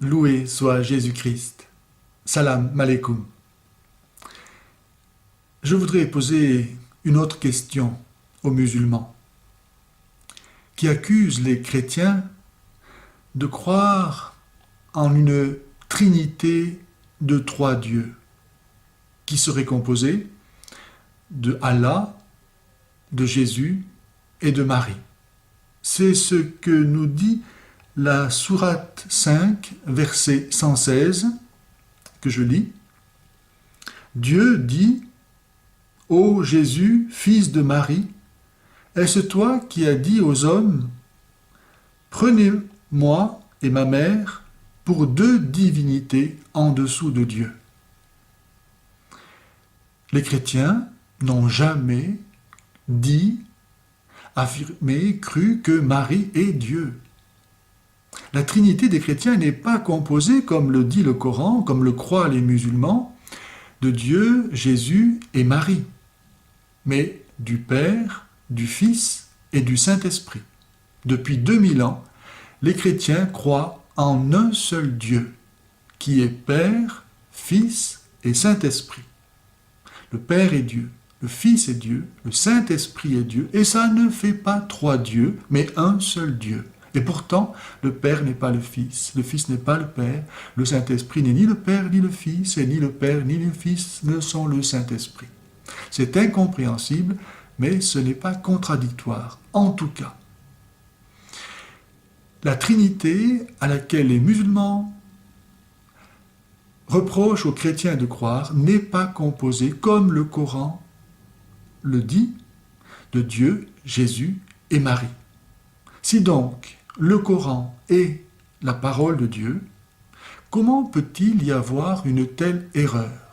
Loué soit Jésus-Christ. Salam alaikum. Je voudrais poser une autre question aux musulmans qui accusent les chrétiens de croire en une trinité de trois dieux qui serait composée de Allah, de Jésus et de Marie. C'est ce que nous dit la sourate 5, verset 116, que je lis. Dieu dit: Ô Jésus, fils de Marie, est-ce toi qui as dit aux hommes: Prenez-moi et ma mère pour deux divinités en dessous de Dieu? Les chrétiens n'ont jamais dit, affirmé, cru que Marie est Dieu. La Trinité des chrétiens n'est pas composée, comme le dit le Coran, comme le croient les musulmans, de Dieu, Jésus et Marie, mais du Père, du Fils et du Saint-Esprit. Depuis 2000 ans, les chrétiens croient en un seul Dieu, qui est Père, Fils et Saint-Esprit. Le Père est Dieu, le Fils est Dieu, le Saint-Esprit est Dieu, et ça ne fait pas trois dieux, mais un seul Dieu. Et pourtant, le Père n'est pas le Fils n'est pas le Père, le Saint-Esprit n'est ni le Père ni le Fils, et ni le Père ni le Fils ne sont le Saint-Esprit. C'est incompréhensible, mais ce n'est pas contradictoire, en tout cas. La Trinité à laquelle les musulmans reprochent aux chrétiens de croire n'est pas composée, comme le Coran le dit, de Dieu, Jésus et Marie. Si donc le Coran est la parole de Dieu, comment peut-il y avoir une telle erreur?